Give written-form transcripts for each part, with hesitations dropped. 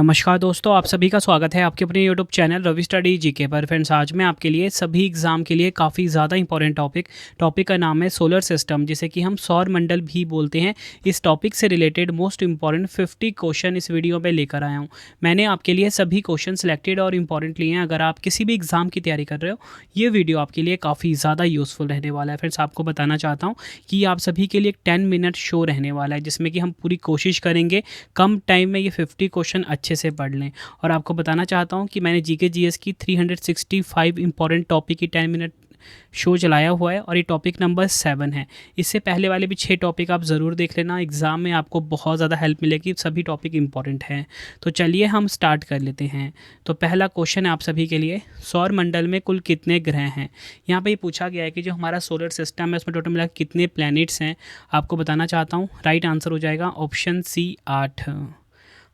नमस्कार दोस्तों, आप सभी का स्वागत है आपके अपने YouTube channel Ravi study GK पर। फ्रेंड्स, आज मैं आपके लिए सभी एग्ज़ाम के लिए काफ़ी ज़्यादा इंपॉर्टेंट टॉपिक का नाम है सोलर सिस्टम, जिसे कि हम सौर मंडल भी बोलते हैं। इस टॉपिक से रिलेटेड मोस्ट इंपॉर्टेंट 50 क्वेश्चन इस वीडियो में लेकर आया हूँ। मैंने आपके लिए सभी क्वेश्चन सेलेक्टेड और इम्पॉर्टेंट लिए हैं। अगर आप किसी भी एग्ज़ाम की तैयारी कर रहे हो, ये वीडियो आपके लिए काफ़ी ज़्यादा यूज़फुल रहने वाला है। फ्रेंड्स, आपको बताना चाहता हूँ कि आप सभी के लिए एक 10 मिनट शो रहने वाला है, जिसमें कि हम पूरी कोशिश करेंगे कम टाइम में ये 50 क्वेश्चन अच्छे से पढ़ लें। और आपको बताना चाहता हूँ कि मैंने जीके जीएस की 365 इंपॉर्टेंट टॉपिक की 10 मिनट शो चलाया हुआ है और ये टॉपिक नंबर 7 है। इससे पहले वाले भी 6 टॉपिक आप ज़रूर देख लेना, एग्ज़ाम में आपको बहुत ज़्यादा हेल्प मिलेगी। सभी टॉपिक इंपॉर्टेंट हैं। तो चलिए हम स्टार्ट कर लेते हैं। तो पहला क्वेश्चन है आप सभी के लिए, सौर मंडल में कुल कितने ग्रह हैं। यहाँ पे पूछा गया है कि जो हमारा सोलर सिस्टम है उसमें टोटल मिला कितने प्लैनेट्स हैं। आपको बताना चाहता हूँ, राइट आंसर हो जाएगा ऑप्शन सी 8।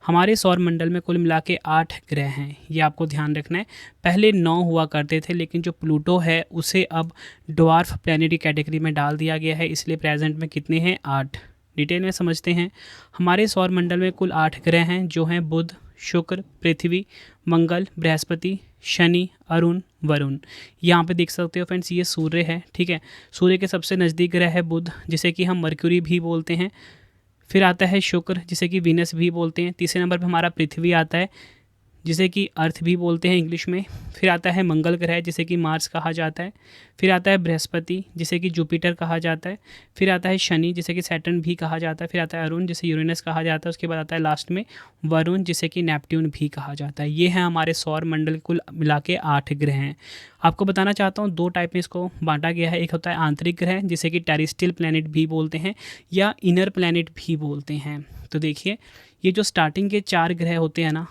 हमारे सौर मंडल में कुल मिला के 8 ग्रह हैं, ये आपको ध्यान रखना है। पहले 9 हुआ करते थे, लेकिन जो प्लूटो है उसे अब ड्वार्फ प्लैनेटरी कैटेगरी में डाल दिया गया है, इसलिए प्रेजेंट में कितने हैं, 8। डिटेल में समझते हैं। हमारे सौर मंडल में कुल 8 ग्रह हैं, जो हैं बुध, शुक्र, पृथ्वी, मंगल, बृहस्पति, शनि, अरुण, वरुण। यहाँ पे देख सकते हो फ्रेंड्स, ये सूर्य है। ठीक है, सूर्य के सबसे नज़दीक ग्रह है बुध, जिसे कि हम मर्क्यूरी भी बोलते हैं। फिर आता है शुक्र, जिसे कि वीनस भी बोलते हैं। तीसरे नंबर पे हमारा पृथ्वी आता है, जिसे कि अर्थ भी बोलते हैं इंग्लिश में। फिर आता है मंगल ग्रह, जिसे कि मार्स कहा जाता है। फिर आता है बृहस्पति, जिसे कि जुपिटर कहा जाता है। फिर आता है शनि, जिसे कि सैटर्न भी कहा जाता है। फिर आता है अरुण, जिसे यूरेनस कहा जाता है। उसके बाद आता है लास्ट में वरुण, जिसे कि नेपट्यून भी कहा जाता है। ये है हमारे सौर मंडल कुल मिला के 8 ग्रह हैं। आपको बताना चाहता हूँ, 2 टाइप में इसको बांटा गया है। एक होता है आंतरिक ग्रह, जिसे कि टेरेस्ट्रियल प्लैनेट भी बोलते हैं या इनर प्लैनेट भी बोलते हैं। तो देखिए, ये जो स्टार्टिंग के 4 ग्रह होते हैं ना,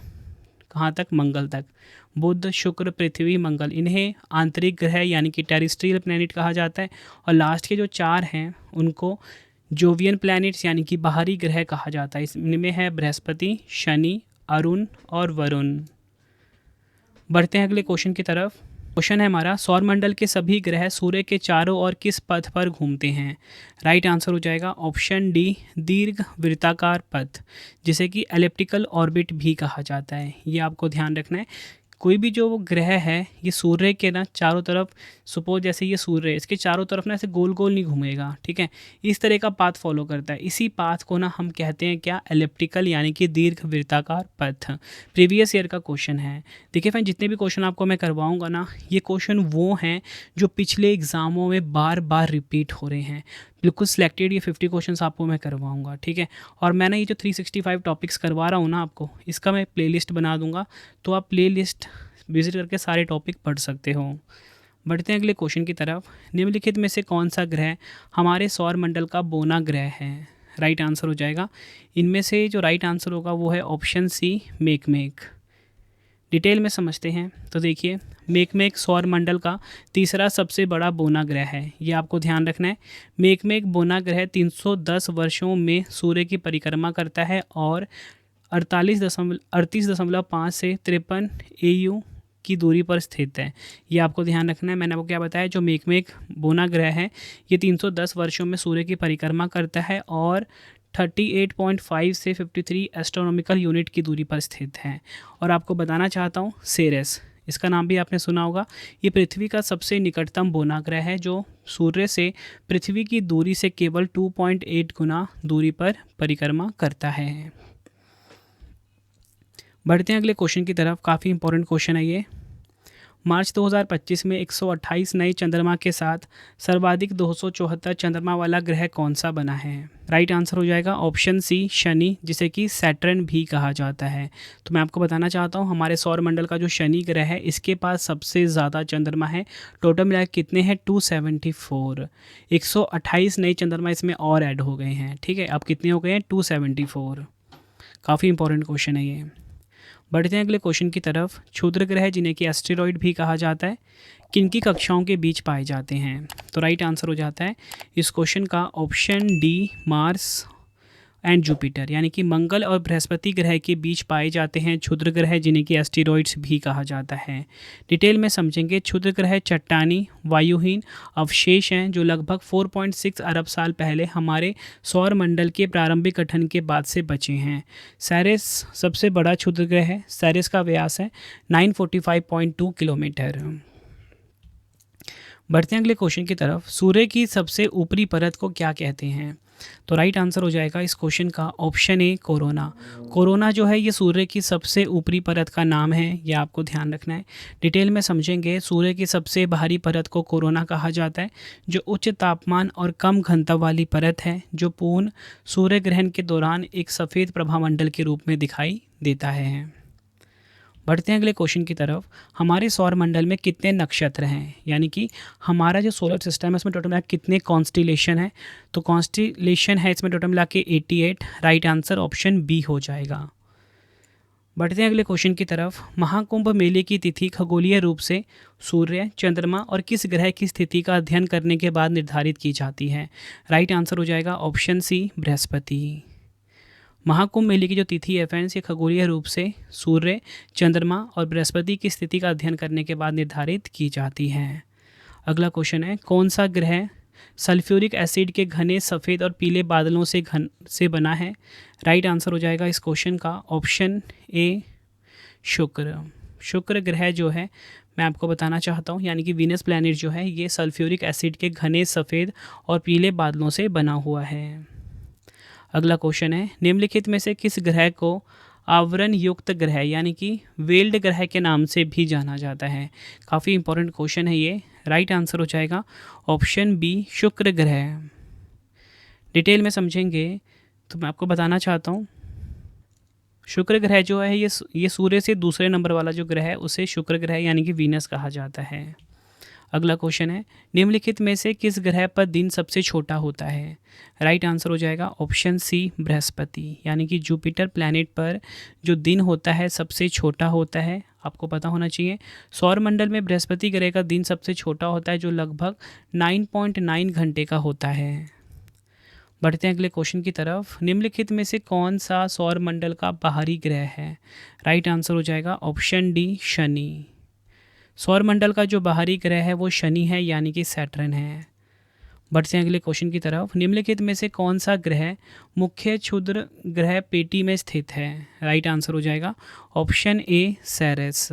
कहाँ तक, मंगल तक, बुध, शुक्र, पृथ्वी, मंगल, इन्हें आंतरिक ग्रह यानी कि टेरेस्ट्रियल प्लैनेट कहा जाता है। और लास्ट के जो 4 हैं उनको जोवियन प्लैनेट्स यानी कि बाहरी ग्रह कहा जाता है। इनमें है बृहस्पति, शनि, अरुण और वरुण। बढ़ते हैं अगले क्वेश्चन की तरफ। क्वेश्चन है हमारा, सौरमंडल के सभी ग्रह सूर्य के चारों ओर किस पथ पर घूमते हैं। राइट आंसर हो जाएगा ऑप्शन डी, दीर्घ वृत्ताकार पथ, जिसे कि एलिप्टिकल ऑर्बिट भी कहा जाता है। ये आपको ध्यान रखना है। कोई भी जो ग्रह है, ये सूर्य के ना चारों तरफ, सपोज जैसे ये सूर्य है, इसके चारों तरफ ना ऐसे गोल गोल नहीं घूमेगा। ठीक है, इस तरह का पाथ फॉलो करता है। इसी पाथ को ना हम कहते हैं क्या, एलिप्टिकल यानी कि दीर्घ वृत्ताकार पथ। प्रीवियस ईयर का क्वेश्चन है। देखिए फ्रेंड, जितने भी क्वेश्चन आपको मैं करवाऊंगा ना, ये क्वेश्चन वो हैं जो पिछले एग्जामों में बार बार रिपीट हो रहे हैं। बिल्कुल सिलेक्टेड ये 50 क्वेश्चंस आपको मैं करवाऊंगा। ठीक है, और मैंने ये जो 365 टॉपिक्स करवा रहा हूँ ना आपको, इसका मैं प्लेलिस्ट बना दूंगा, तो आप प्लेलिस्ट विजिट करके सारे टॉपिक पढ़ सकते हो। बढ़ते हैं अगले क्वेश्चन की तरफ। निम्नलिखित में से कौन सा ग्रह हमारे सौर मंडल का बोना ग्रह है। राइट आंसर हो जाएगा, इनमें से जो राइट आंसर होगा वो है ऑप्शन सी, मेकमेक। डिटेल में समझते हैं। तो देखिए, मेकमेक सौर मंडल का तीसरा सबसे बड़ा बोना ग्रह है, ये आपको ध्यान रखना है। मेकमेक बोना ग्रह 310 वर्षों में सूर्य की परिक्रमा करता है और 38.5 से 53 AU की दूरी पर स्थित है। ये आपको ध्यान रखना है। मैंने आपको क्या बताया, जो मेकमेक बोना ग्रह है ये 310 वर्षों में सूर्य की परिक्रमा करता है और 38.5 से 53 एस्ट्रोनॉमिकल यूनिट की दूरी पर स्थित है। और आपको बताना चाहता हूँ, सेरेस, इसका नाम भी आपने सुना होगा। ये पृथ्वी का सबसे निकटतम बोना ग्रह है, जो सूर्य से पृथ्वी की दूरी से केवल 2.8 गुना दूरी पर परिक्रमा करता है। बढ़ते हैं अगले क्वेश्चन की तरफ। काफ़ी इंपॉर्टेंट क्वेश्चन है ये। मार्च 2025 में 128 नए चंद्रमा के साथ सर्वाधिक 274 चंद्रमा वाला ग्रह कौन सा बना है। राइट आंसर हो जाएगा ऑप्शन सी, शनि, जिसे कि सैटर्न भी कहा जाता है। तो मैं आपको बताना चाहता हूँ, हमारे सौर मंडल का जो शनि ग्रह है, इसके पास सबसे ज़्यादा चंद्रमा है। टोटल मिला कितने हैं, 274। 128 नए चंद्रमा इसमें और ऐड हो गए हैं। ठीक है, अब कितने हो गए हैं, 274। काफ़ी इंपॉर्टेंट क्वेश्चन है ये। बढ़ते हैं अगले क्वेश्चन की तरफ। क्षुद्र ग्रह, जिन्हें कि एस्टेरॉइड भी कहा जाता है, किनकी कक्षाओं के बीच पाए जाते हैं। तो राइट आंसर हो जाता है इस क्वेश्चन का option D, Mars and Jupiter, यानी कि मंगल और बृहस्पति ग्रह के बीच पाए जाते हैं क्षुद्र ग्रह, जिन्हें कि एस्टेरॉइड्स भी कहा जाता है। डिटेल में समझेंगे। क्षुद्र ग्रह चट्टानी वायुहीन अवशेष हैं जो लगभग 4.6 अरब साल पहले हमारे सौर मंडल के प्रारंभिक गठन के बाद से बचे हैं। सेरेस सबसे बड़ा क्षुद्र ग्रह है। सेरेस का व्यास है 945.2 किलोमीटर। बढ़ते हैं अगले क्वेश्चन की तरफ। सूर्य की सबसे ऊपरी परत को क्या कहते हैं? तो राइट आंसर हो जाएगा इस क्वेश्चन का ऑप्शन ए कोरोना। कोरोना जो है ये सूर्य की सबसे ऊपरी परत का नाम है, ये आपको ध्यान रखना है। डिटेल में समझेंगे। सूर्य की सबसे बाहरी परत को कोरोना कहा जाता है, जो उच्च तापमान और कम घनत्व वाली परत है, जो पूर्ण सूर्य ग्रहण के दौरान एक सफ़ेद प्रभामंडल के रूप में दिखाई देता है। बढ़ते हैं अगले क्वेश्चन की तरफ। हमारे सौर मंडल में कितने नक्षत्र हैं, यानी कि हमारा जो सोलर सिस्टम है इसमें टोटल मिला कितने कॉन्स्टिलेशन है? तो कॉन्स्टिलेशन है इसमें टोटल मिला के 88। राइट आंसर ऑप्शन बी हो जाएगा। बढ़ते हैं अगले क्वेश्चन की तरफ। महाकुंभ मेले की तिथि खगोलीय रूप से सूर्य, चंद्रमा और किस ग्रह की स्थिति का अध्ययन करने के बाद निर्धारित की जाती है? राइट आंसर हो जाएगा ऑप्शन सी बृहस्पति। महाकुंभ मेले की जो तिथि है फ्रेंड्स, ये खगोलीय रूप से सूर्य, चंद्रमा और बृहस्पति की स्थिति का अध्ययन करने के बाद निर्धारित की जाती है। अगला क्वेश्चन है, कौन सा ग्रह सल्फ्यूरिक एसिड के घने सफ़ेद और पीले बादलों से बना है? राइट आंसर हो जाएगा इस क्वेश्चन का ऑप्शन ए शुक्र। शुक्र ग्रह जो है मैं आपको बताना चाहता हूँ, यानी कि वीनस प्लैनेट जो है ये सल्फ्यूरिक एसिड के घने सफ़ेद और पीले बादलों से बना हुआ है। अगला क्वेश्चन है, निम्नलिखित में से किस ग्रह को आवरण युक्त ग्रह यानी कि वेल्ड ग्रह के नाम से भी जाना जाता है? काफ़ी इंपॉर्टेंट क्वेश्चन है ये। राइट आंसर हो जाएगा ऑप्शन बी शुक्र ग्रह। डिटेल में समझेंगे तो मैं आपको बताना चाहता हूँ, शुक्र ग्रह जो है ये सूर्य से दूसरे नंबर वाला जो ग्रह है उसे शुक्र ग्रह यानी कि वीनस कहा जाता है। अगला क्वेश्चन है, निम्नलिखित में से किस ग्रह पर दिन सबसे छोटा होता है? राइट आंसर हो जाएगा ऑप्शन सी बृहस्पति, यानी कि जुपिटर प्लैनेट पर जो दिन होता है सबसे छोटा होता है। आपको पता होना चाहिए सौर मंडल में बृहस्पति ग्रह का दिन सबसे छोटा होता है, जो लगभग 9.9 घंटे का होता है। बढ़ते हैं अगले क्वेश्चन की तरफ। निम्नलिखित में से कौन सा सौर मंडल का बाहरी ग्रह है? राइट आंसर हो जाएगा ऑप्शन डी शनि। सौर मंडल का जो बाहरी ग्रह है वो शनि है, यानी कि सैटर्न है। बढ़ते हैं अगले क्वेश्चन की तरफ। निम्नलिखित में से कौन सा ग्रह मुख्य क्षुद्र ग्रह पेटी में स्थित है? राइट आंसर हो जाएगा ऑप्शन ए सेरेस।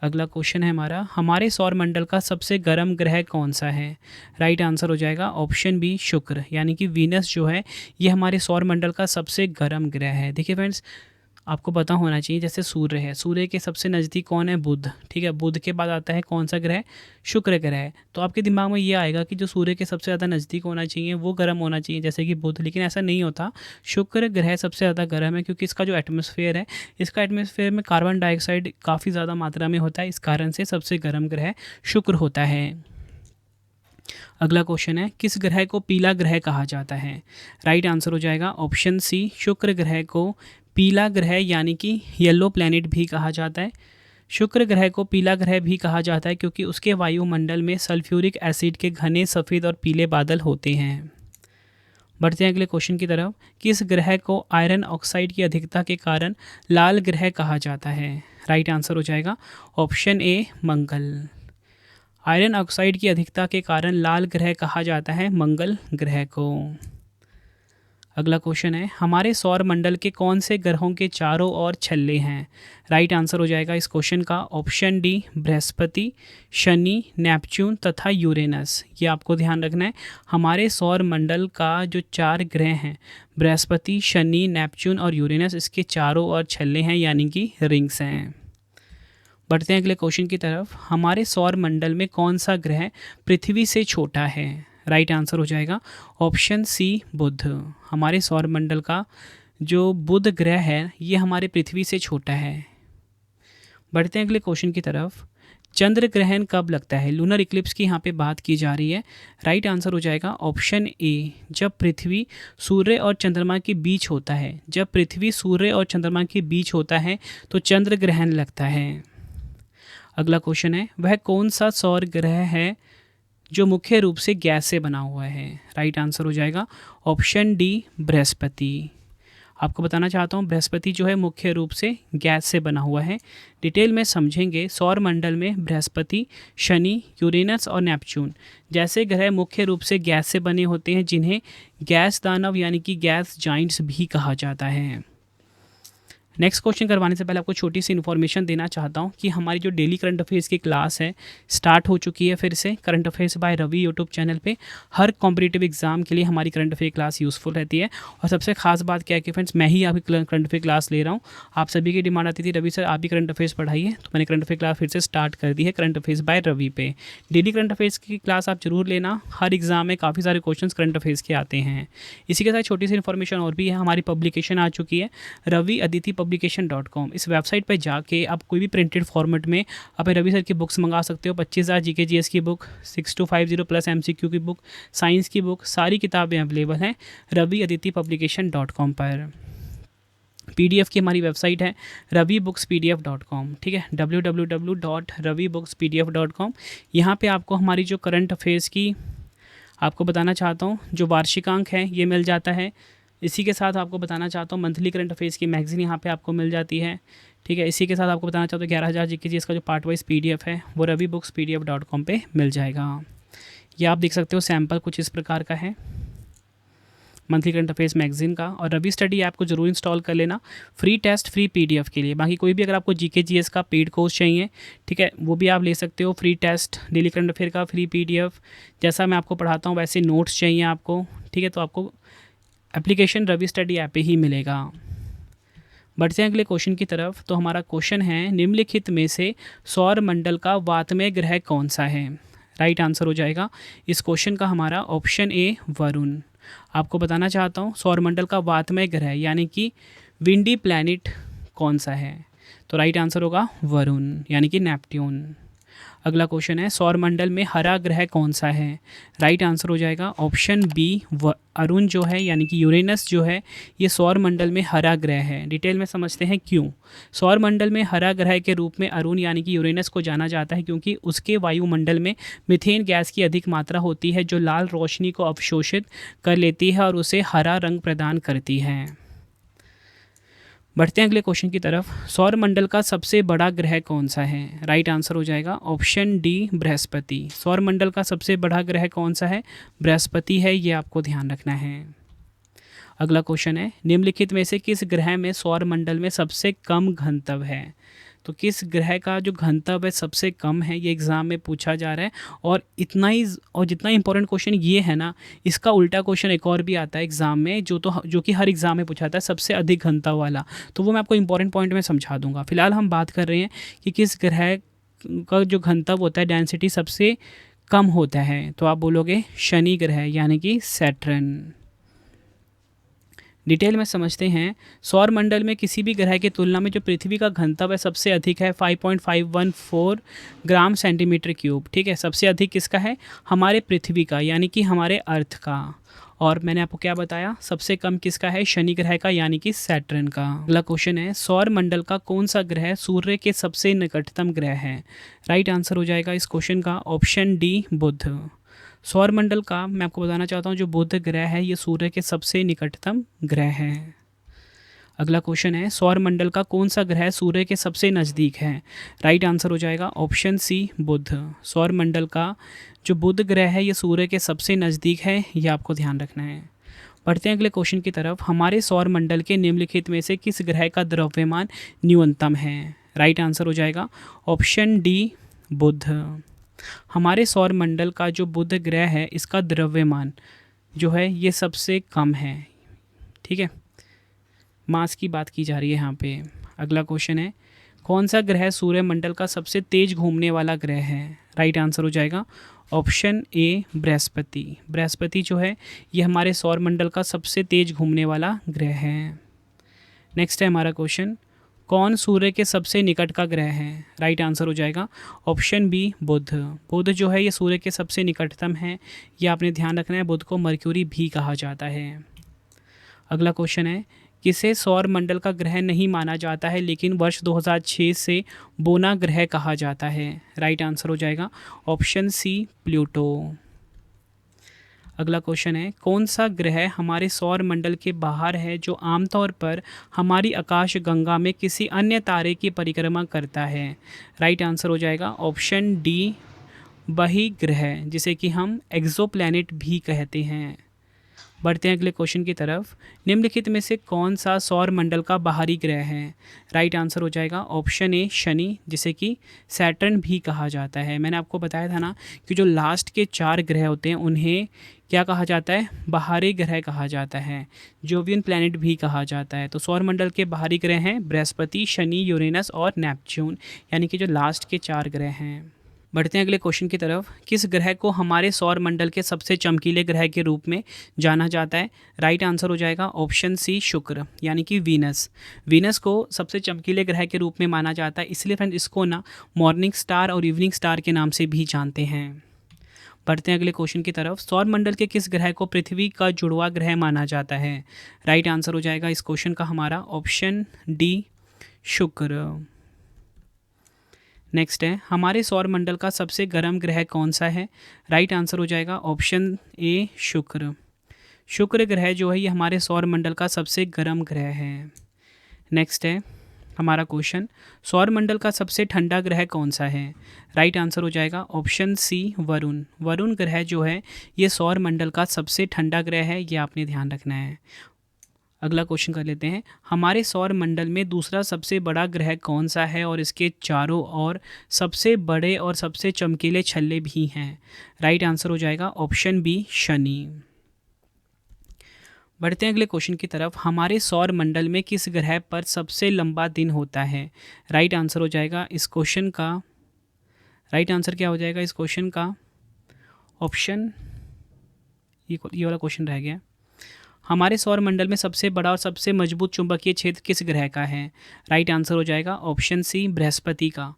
अगला क्वेश्चन है हमारे सौर मंडल का सबसे गर्म ग्रह कौन सा है? राइट आंसर हो जाएगा ऑप्शन बी शुक्र, यानी कि वीनस जो है ये हमारे सौर मंडल का सबसे गर्म ग्रह है। देखिए फ्रेंड्स, आपको पता होना चाहिए जैसे सूर्य है, सूर्य के सबसे नज़दीक कौन है? बुध। ठीक है, बुध के बाद आता है कौन सा ग्रह? शुक्र ग्रह। तो आपके दिमाग में ये आएगा कि जो सूर्य के सबसे ज़्यादा नज़दीक होना चाहिए वो गर्म होना चाहिए जैसे कि बुध, लेकिन ऐसा नहीं होता। शुक्र ग्रह सबसे ज़्यादा गर्म है क्योंकि इसका जो एटमॉस्फेयर है, इसका एटमॉस्फेयर में कार्बन डाइऑक्साइड काफ़ी ज़्यादा मात्रा में होता है, इस कारण से सबसे गर्म ग्रह शुक्र होता है। अगला क्वेश्चन है, किस ग्रह को पीला ग्रह कहा जाता है? राइट आंसर हो जाएगा ऑप्शन सी शुक्र ग्रह को पीला ग्रह यानी कि येलो प्लैनेट भी कहा जाता है। शुक्र ग्रह को पीला ग्रह भी कहा जाता है क्योंकि उसके वायुमंडल में सल्फ्यूरिक एसिड के घने सफ़ेद और पीले बादल होते हैं। बढ़ते हैं अगले क्वेश्चन की तरफ। किस ग्रह को आयरन ऑक्साइड की अधिकता के कारण लाल ग्रह कहा जाता है? राइट आंसर हो जाएगा option A Mangal. Iron oxide की अधिकता के कारण लाल ग्रह कहा जाता है मंगल ग्रह को। अगला क्वेश्चन है, हमारे सौर मंडल के कौन से ग्रहों के चारों ओर छल्ले हैं? राइट आंसर हो जाएगा इस क्वेश्चन का option D Brihaspati, Shani, Neptune तथा यूरेनस। ये आपको ध्यान रखना है, हमारे सौर मंडल का जो 4 ग्रह हैं बृहस्पति, शनि, नेपच्यून और यूरेनस, इसके चारों ओर छल्ले हैं यानी कि रिंग्स हैं। बढ़ते हैं अगले क्वेश्चन की तरफ। हमारे सौर मंडल में कौन सा ग्रह पृथ्वी से छोटा है? राइट आंसर हो जाएगा ऑप्शन सी बुध। हमारे सौर मंडल का जो बुध ग्रह है ये हमारे पृथ्वी से छोटा है। बढ़ते हैं अगले क्वेश्चन की तरफ। चंद्र ग्रहण कब लगता है? लूनर इक्लिप्स की यहाँ पे बात की जा रही है। राइट आंसर हो जाएगा ऑप्शन ए जब पृथ्वी सूर्य और चंद्रमा के बीच होता है। जब पृथ्वी सूर्य और चंद्रमा के बीच होता है तो चंद्र ग्रहण लगता है। अगला क्वेश्चन है, वह कौन सा सौर ग्रह है जो मुख्य रूप से गैस से बना हुआ है? राइट आंसर हो जाएगा ऑप्शन डी बृहस्पति। आपको बताना चाहता हूँ बृहस्पति जो है मुख्य रूप से गैस से बना हुआ है। डिटेल में समझेंगे सौर मंडल में बृहस्पति, शनि, यूरेनस और नेपच्यून जैसे ग्रह मुख्य रूप से गैस से बने होते हैं, जिन्हें गैस दानव यानी कि गैस जाइंट्स भी कहा जाता है। नेक्स्ट क्वेश्चन करवाने से पहले आपको छोटी सी इन्फॉर्मेशन देना चाहता हूँ कि हमारी जो डेली करंट अफेयर्स की क्लास है स्टार्ट हो चुकी है फिर से। Current affairs by Ravi YouTube channel पे हर कॉम्पिटिटिव एग्जाम के लिए हमारी करंट अफेयर क्लास यूज़फुल रहती है। और सबसे खास बात क्या है कि फ्रेंड्स मैं ही आपकी करंट अफेयर क्लास ले रहा हूँ। आप सभी की डिमांड आती थी रवि सर आप भी करंट अफेयर्स पढ़ाइए, तो मैंने करंट अफेयर क्लास फिर से स्टार्ट कर दी है करंट अफेयर्स बाय रवि पे। डेली करंट अफेयर्स की क्लास आप जरूर लेना, हर एग्जाम में काफ़ी सारे क्वेश्चन करंट अफेयर्स के आते हैं। इसी के साथ छोटी सी इन्फॉर्मेशन और भी है, हमारी पब्लिकेशन आ चुकी है raviaditipublication.com। इस वेबसाइट पर जाके आप कोई भी प्रिंटेड फॉर्मेट में अपने रवि सर की बुक्स मंगा सकते हो। 25,000 जीके जीएस की बुक, 6250 प्लस MCQ की बुक, साइंस की बुक, सारी किताबें अवेलेबल हैं raviaditipublication.com पर। PDF की हमारी वेबसाइट है ravibookspdf.com, ठीक है, www.ravibookspdf.com। यहाँ पे आपको हमारी जो करंट अफेयर्स की आपको बताना चाहता हूँ जो वार्षिकांक है ये मिल जाता है। इसी के साथ आपको बताना चाहता हूँ मंथली करंट अफेयर्स की मैगजीन यहाँ पे आपको मिल जाती है, ठीक है। इसी के साथ आपको बताना चाहता हूँ 11,000 जीके जी इसका जो पार्ट वाइज PDF है वो ravibookspdf.com पे मिल जाएगा। ये आप देख सकते हो सैम्पल कुछ इस प्रकार का है मंथली करंट अफेयर्स मैगजीन का। और रवि स्टडी ऐप को जरूर इंस्टॉल कर लेना फ्री टेस्ट फ्री PDF के लिए। बाकी कोई भी अगर आपको GK GS का पेड कोर्स चाहिए, ठीक है, वो भी आप ले सकते हो। Free test, daily current affair का फ्री PDF जैसा मैं आपको पढ़ाता हूँ वैसे नोट्स चाहिए आपको, ठीक है, तो आपको एप्लीकेशन रवि स्टडी ऐप पे ही मिलेगा। बढ़ते हैं अगले क्वेश्चन की तरफ। तो हमारा क्वेश्चन है निम्नलिखित में से सौर मंडल का वातमय ग्रह कौन सा है? राइट आंसर हो जाएगा इस क्वेश्चन का हमारा ऑप्शन ए वरुण। आपको बताना चाहता हूँ सौर मंडल का वातमय ग्रह यानी कि विंडी प्लैनेट कौन सा है? तो राइट आंसर होगा वरुण यानी कि नेपट्यून। अगला क्वेश्चन है सौर मंडल में हरा ग्रह कौन सा है? राइट आंसर हो जाएगा ऑप्शन बी अरुण जो है यानी कि यूरेनस जो है ये सौर मंडल में हरा ग्रह है। डिटेल में समझते हैं क्यों। सौर मंडल में हरा ग्रह के रूप में अरुण यानी कि यूरेनस को जाना जाता है क्योंकि उसके वायुमंडल में मीथेन गैस की अधिक मात्रा होती है जो लाल रोशनी को अवशोषित कर लेती है और उसे हरा रंग प्रदान करती है। बढ़ते हैं अगले क्वेश्चन की तरफ। सौर मंडल का सबसे बड़ा ग्रह कौन सा है? राइट आंसर हो जाएगा ऑप्शन डी बृहस्पति। सौर मंडल का सबसे बड़ा ग्रह कौन सा है? बृहस्पति है, ये आपको ध्यान रखना है। अगला क्वेश्चन है निम्नलिखित में से किस ग्रह में सौर मंडल में सबसे कम घनत्व है? तो किस ग्रह का जो घनत्व है सबसे कम है, ये एग्ज़ाम में पूछा जा रहा है। और इतना ही और जितना इंपॉर्टेंट क्वेश्चन ये है ना, इसका उल्टा क्वेश्चन एक और भी आता है एग्ज़ाम में जो कि हर एग्ज़ाम में पूछा जाता है सबसे अधिक घनत्व वाला। तो वो मैं आपको इंपॉर्टेंट पॉइंट में समझा दूंगा। फिलहाल हम बात कर रहे हैं कि किस ग्रह का जो घनत्व होता है डेंसिटी सबसे कम होता है। तो आप बोलोगे शनि ग्रह यानी कि सैटर्न। डिटेल में समझते हैं सौर मंडल में किसी भी ग्रह की तुलना में जो पृथ्वी का घनत्व है सबसे अधिक है 5.514 ग्राम सेंटीमीटर क्यूब, ठीक है। सबसे अधिक किसका है? हमारे पृथ्वी का यानी कि हमारे अर्थ का। और मैंने आपको क्या बताया सबसे कम किसका है? शनि ग्रह का यानी कि सैटर्न का। अगला क्वेश्चन है सौर मंडल का कौन सा ग्रह सूर्य के सबसे निकटतम ग्रह है? राइट आंसर हो जाएगा इस क्वेश्चन का ऑप्शन डी बुध। सौर मंडल का मैं आपको बताना चाहता हूँ जो बुध ग्रह है ये सूर्य के सबसे निकटतम ग्रह है। अगला क्वेश्चन है सौर मंडल का कौन सा ग्रह सूर्य के सबसे नज़दीक है? राइट आंसर हो जाएगा ऑप्शन सी बुध। सौर मंडल का जो बुध ग्रह है ये सूर्य के सबसे नज़दीक है, ये आपको ध्यान रखना है। बढ़ते हैं अगले क्वेश्चन की तरफ। हमारे सौर मंडल के निम्नलिखित में से किस ग्रह का द्रव्यमान न्यूनतम है? राइट आंसर हो जाएगा ऑप्शन डी बुध। हमारे सौर मंडल का जो बुध ग्रह है इसका द्रव्यमान जो है ये सबसे कम है, ठीक है। मास की बात की जा रही है यहाँ पे। अगला क्वेश्चन है कौन सा ग्रह सूर्यमंडल का सबसे तेज घूमने वाला ग्रह है? राइट आंसर हो जाएगा ऑप्शन ए बृहस्पति। बृहस्पति जो है ये हमारे सौर मंडल का सबसे तेज घूमने वाला ग्रह है। नेक्स्ट है हमारा क्वेश्चन कौन सूर्य के सबसे निकट का ग्रह है? राइट आंसर हो जाएगा ऑप्शन बी बुध। बुध जो है ये सूर्य के सबसे निकटतम है, ये आपने ध्यान रखना है। बुध को मर्क्यूरी भी कहा जाता है। अगला क्वेश्चन है किसे सौर मंडल का ग्रह नहीं माना जाता है लेकिन वर्ष 2006 से बोना ग्रह कहा जाता है? राइट आंसर हो जाएगा ऑप्शन सी प्लूटो। अगला क्वेश्चन है, कौन सा ग्रह हमारे सौर मंडल के बाहर है जो आमतौर पर हमारी आकाश गंगा में किसी अन्य तारे की परिक्रमा करता है? राइट आंसर हो जाएगा ऑप्शन डी, वही ग्रह जिसे कि हम एक्सोप्लैनेट भी कहते हैं। बढ़ते हैं अगले क्वेश्चन की तरफ। निम्नलिखित में से कौन सा सौर मंडल का बाहरी ग्रह है? राइट आंसर हो जाएगा ऑप्शन ए, शनि, जिसे कि सैटर्न भी कहा जाता है। मैंने आपको बताया था ना कि जो लास्ट के 4 ग्रह होते हैं उन्हें क्या कहा जाता है? बाहरी ग्रह कहा जाता है, जोवियन प्लैनेट भी कहा जाता है। तो सौर मंडल के बाहरी ग्रह हैं बृहस्पति, शनि, यूरेनस और नेपच्यून, यानी कि जो लास्ट के 4 ग्रह हैं। बढ़ते हैं अगले क्वेश्चन की तरफ। किस ग्रह को हमारे सौर मंडल के सबसे चमकीले ग्रह के रूप में जाना जाता है? राइट आंसर हो जाएगा ऑप्शन सी, शुक्र, यानी कि वीनस। वीनस को सबसे चमकीले ग्रह के रूप में माना जाता है, इसलिए फ्रेंड्स इसको ना मॉर्निंग स्टार और इवनिंग स्टार के नाम से भी जानते हैं। बढ़ते हैं अगले क्वेश्चन की तरफ। सौर मंडल के किस ग्रह को पृथ्वी का जुड़वा ग्रह माना जाता है? राइट आंसर हो जाएगा इस क्वेश्चन का हमारा ऑप्शन डी, शुक्र। नेक्स्ट है, हमारे सौर मंडल का सबसे गर्म ग्रह कौन सा है? राइट आंसर हो जाएगा ऑप्शन ए, शुक्र। शुक्र ग्रह जो है ये हमारे सौर मंडल का सबसे गर्म ग्रह है। नेक्स्ट है हमारा क्वेश्चन, सौर मंडल का सबसे ठंडा ग्रह कौन सा है? राइट आंसर हो जाएगा ऑप्शन सी, वरुण। वरुण ग्रह जो है ये सौर मंडल का सबसे ठंडा ग्रह है, ये आपने ध्यान रखना है। अगला क्वेश्चन कर लेते हैं, हमारे सौर मंडल में दूसरा सबसे बड़ा ग्रह कौन सा है और इसके चारों ओर सबसे बड़े और सबसे चमकीले छल्ले भी हैं? राइट आंसर हो जाएगा ऑप्शन बी, शनि। बढ़ते हैं अगले क्वेश्चन की तरफ। हमारे सौर मंडल में किस ग्रह पर सबसे लंबा दिन होता है? राइट आंसर हो जाएगा इस क्वेश्चन का, राइट आंसर क्या हो जाएगा इस क्वेश्चन का? ऑप्शन, ये वाला क्वेश्चन रह गया। हमारे सौर मंडल में सबसे बड़ा और सबसे मजबूत चुंबकीय क्षेत्र किस ग्रह का है? राइट आंसर हो जाएगा ऑप्शन सी, बृहस्पति का।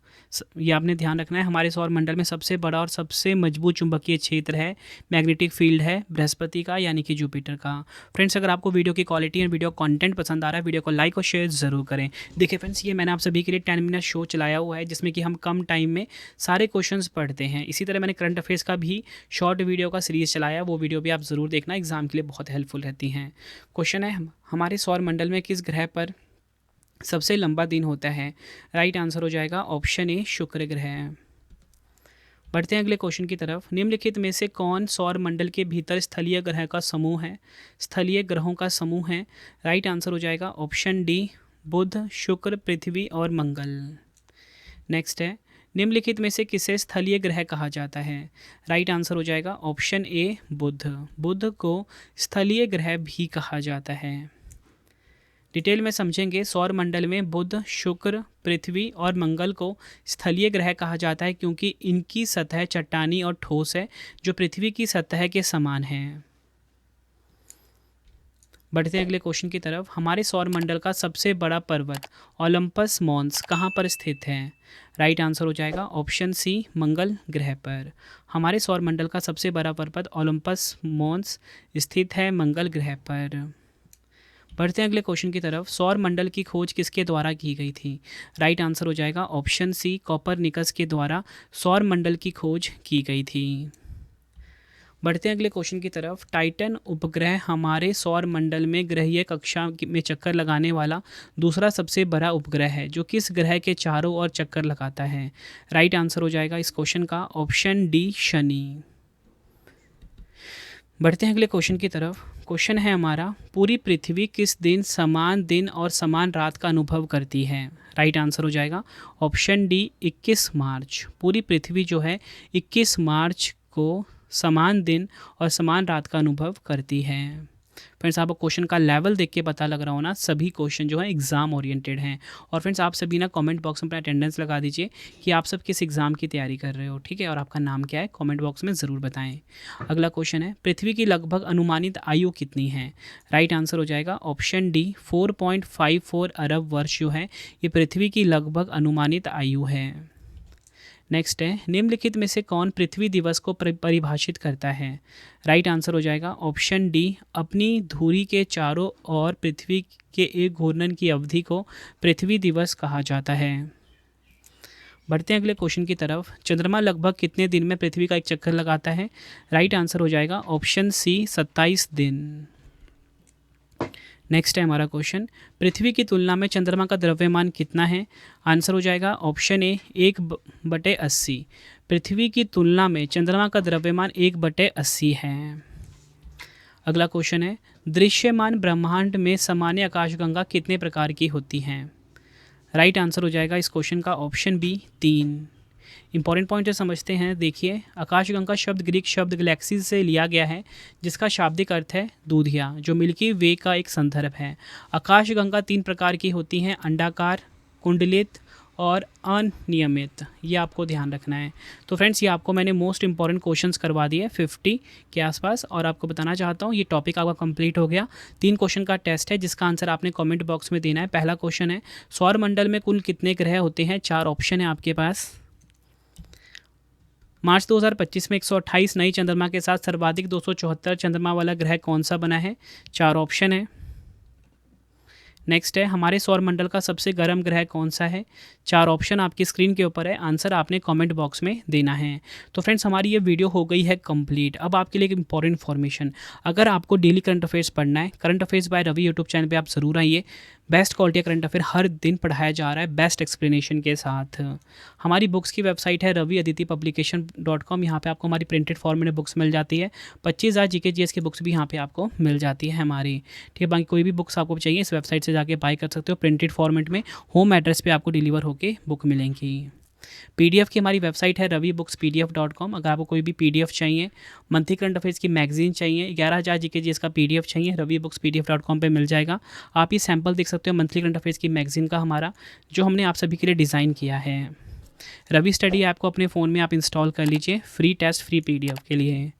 ये आपने ध्यान रखना है, हमारे सौर मंडल में सबसे बड़ा और सबसे मजबूत चुंबकीय क्षेत्र है, मैग्नेटिक फील्ड है बृहस्पति का, यानी कि जुपिटर का। फ्रेंड्स, अगर आपको वीडियो की क्वालिटी और वीडियो कंटेंट पसंद आ रहा है, वीडियो को लाइक और शेयर ज़रूर करें। देखिए फ्रेंड्स, ये मैंने आप सभी के लिए 10 मिनट शो चलाया हुआ है जिसमें कि हम कम टाइम में सारे क्वेश्चंस पढ़ते हैं। इसी तरह मैंने करंट अफेयर्स का भी शॉर्ट वीडियो का सीरीज़ चलाया, वो वीडियो भी आप ज़रूर देखना, एग्जाम के लिए बहुत हेल्पफुल रहती हैं। क्वेश्चन है, हमारे सौर मंडल में किस ग्रह पर सबसे लंबा दिन होता है? राइट आंसर हो जाएगा ऑप्शन ए, शुक्र ग्रह। बढ़ते हैं अगले क्वेश्चन की तरफ। निम्नलिखित में से कौन सौर मंडल के भीतर स्थलीय ग्रह का समूह है? स्थलीय ग्रहों का समूह है। राइट आंसर हो जाएगा ऑप्शन डी, बुध, शुक्र, पृथ्वी और मंगल। नेक्स्ट है, निम्नलिखित में से किसे स्थलीय ग्रह कहा जाता है? राइट आंसर हो जाएगा ऑप्शन ए, बुध। बुध को स्थलीय ग्रह भी कहा जाता है। डिटेल में समझेंगे। सौर मंडल में बुध, शुक्र, पृथ्वी और मंगल को स्थलीय ग्रह कहा जाता है क्योंकि इनकी सतह चट्टानी और ठोस है, जो पृथ्वी की सतह के समान है। बढ़ते हैं अगले क्वेश्चन की तरफ। हमारे सौर मंडल का सबसे बड़ा पर्वत ओलंपस मॉन्स कहाँ पर स्थित है? राइट आंसर हो जाएगा ऑप्शन सी, मंगल ग्रह पर। हमारे सौर मंडल का सबसे बड़ा पर्वत ओलंपस मॉन्स स्थित है मंगल ग्रह पर। बढ़ते हैं अगले क्वेश्चन की तरफ। सौर मंडल की खोज किसके द्वारा की गई थी? राइट आंसर हो जाएगा ऑप्शन सी, कोपरनिकस के द्वारा सौर मंडल की खोज की गई थी। बढ़ते हैं अगले क्वेश्चन की तरफ। टाइटन उपग्रह हमारे सौर मंडल में ग्रहीय कक्षा में चक्कर लगाने वाला दूसरा सबसे बड़ा उपग्रह है, जो किस ग्रह के चारों ओर चक्कर लगाता है? राइट आंसर हो जाएगा इस क्वेश्चन का ऑप्शन डी, शनि। बढ़ते हैं अगले क्वेश्चन की तरफ। क्वेश्चन है हमारा, पूरी पृथ्वी किस दिन समान दिन और समान रात का अनुभव करती है? राइट आंसर हो जाएगा ऑप्शन डी, 21 मार्च। पूरी पृथ्वी जो है 21 मार्च को समान दिन और समान रात का अनुभव करती है। फ्रेंड्स, आपको क्वेश्चन का लेवल देख के पता लग रहा हो ना, सभी क्वेश्चन जो है एग्ज़ाम ओरिएंटेड हैं। और फ्रेंड्स, आप सभी ना कमेंट बॉक्स में अपना अटेंडेंस लगा दीजिए कि आप सब किस एग्ज़ाम की तैयारी कर रहे हो, ठीक है, और आपका नाम क्या है कमेंट बॉक्स में ज़रूर बताएं। अगला क्वेश्चन है, पृथ्वी की लगभग अनुमानित आयु कितनी है? राइट आंसर हो जाएगा ऑप्शन डी, 4.54 अरब वर्ष जो है ये पृथ्वी की लगभग अनुमानित आयु है। नेक्स्ट है, निम्नलिखित में से कौन पृथ्वी दिवस को परिभाषित करता है? राइट आंसर हो जाएगा ऑप्शन डी, अपनी धुरी के चारों ओर पृथ्वी के एक घूर्णन की अवधि को पृथ्वी दिवस कहा जाता है। बढ़ते हैं अगले क्वेश्चन की तरफ। चंद्रमा लगभग कितने दिन में पृथ्वी का एक चक्कर लगाता है? राइट आंसर हो जाएगा ऑप्शन सी 27 दिन। नेक्स्ट है हमारा क्वेश्चन, पृथ्वी की तुलना में चंद्रमा का द्रव्यमान कितना है? आंसर हो जाएगा ऑप्शन ए 1/80। पृथ्वी की तुलना में चंद्रमा का द्रव्यमान 1/80 है। अगला क्वेश्चन है, दृश्यमान ब्रह्मांड में सामान्य आकाशगंगा कितने प्रकार की होती हैं? राइट आंसर हो जाएगा इस क्वेश्चन का ऑप्शन बी 3। इंपॉर्टेंट पॉइंट समझते हैं। देखिए, आकाशगंगा शब्द ग्रीक शब्द गैलेक्सी से लिया गया है, जिसका शाब्दिक अर्थ है दूधिया, जो मिल्की वे का एक संदर्भ है। आकाशगंगा 3 प्रकार की होती हैं, अंडाकार, कुंडलित और अनियमित। ये आपको ध्यान रखना है। तो फ्रेंड्स, ये आपको मैंने मोस्ट इंपॉर्टेंट क्वेश्चंस करवा दिए 50 के आसपास, और आपको बताना चाहता हूँ ये टॉपिक आपका कंप्लीट हो गया। 3 क्वेश्चन का टेस्ट है, जिसका आंसर आपने कमेंट बॉक्स में देना है। पहला क्वेश्चन है, सौर मंडल में कुल कितने ग्रह होते हैं? 4 ऑप्शन है आपके पास। मार्च 2025 में 128 नई चंद्रमा के साथ सर्वाधिक 274 चंद्रमा वाला ग्रह कौन सा बना है? 4 ऑप्शन है। नेक्स्ट है, हमारे सौर मंडल का सबसे गर्म ग्रह कौन सा है? 4 ऑप्शन आपकी स्क्रीन के ऊपर है, आंसर आपने कमेंट बॉक्स में देना है। तो फ्रेंड्स, हमारी ये वीडियो हो गई है कंप्लीट। अब आपके लिए एक इंपॉर्टेंट इन्फॉर्मेशन, अगर आपको डेली करंट अफेयर्स पढ़ना है, current affairs by Ravi YouTube channel पे आप ज़रूर आइए। बेस्ट क्वालिटी करंट अफेयर हर दिन पढ़ाया जा रहा है, बेस्ट एक्सप्लेनेशन के साथ। हमारी बुक्स की वेबसाइट है raviaditipublication.com। यहाँ पे आपको हमारी प्रिंटेड फॉर्म में बुक्स मिल जाती है। 25,000 जीके जीएस की बुक्स भी यहाँ पे आपको मिल जाती है हमारी। ठीक है, बाकी कोई भी बुक्स आपको चाहिए इस वेबसाइट से जाके बाय कर सकते हो। प्रिंटेड फॉर्मेट में होम एड्रेस पे आपको डिलीवर होके बुक मिलेंगी। पीडीएफ की हमारी वेबसाइट है ravibooks.pdf.com। अगर आपको कोई भी पीडीएफ चाहिए, मंथली करंट अफेयर्स की मैगजीन चाहिए, 11,000 जीके जी इसका पीडीएफ चाहिए, ravibooks.pdf.com पे मिल जाएगा। आप ये सैम्पल देख सकते हो मंथली करंट अफेयर्स की मैगजीन का हमारा, जो हमने आप सभी के लिए डिज़ाइन किया है। रवि स्टडी ऐप को अपने फ़ोन में आप इंस्टॉल कर लीजिए, फ्री टेस्ट फ्री पीडीएफ के लिए।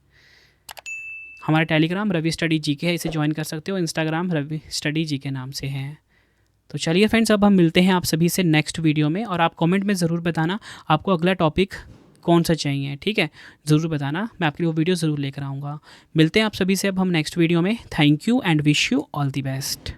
हमारा टेलीग्राम रवि स्टडी जीके है, इसे ज्वाइन कर सकते हो। इंस्टाग्राम रवि स्टडी जीके नाम से है। तो चलिए फ्रेंड्स, अब हम मिलते हैं आप सभी से नेक्स्ट वीडियो में, और आप कमेंट में ज़रूर बताना आपको अगला टॉपिक कौन सा चाहिए। ठीक है, ज़रूर बताना, मैं आपके लिए वो वीडियो ज़रूर लेकर आऊँगा। मिलते हैं आप सभी से अब हम नेक्स्ट वीडियो में। Thank you and wish you all the best.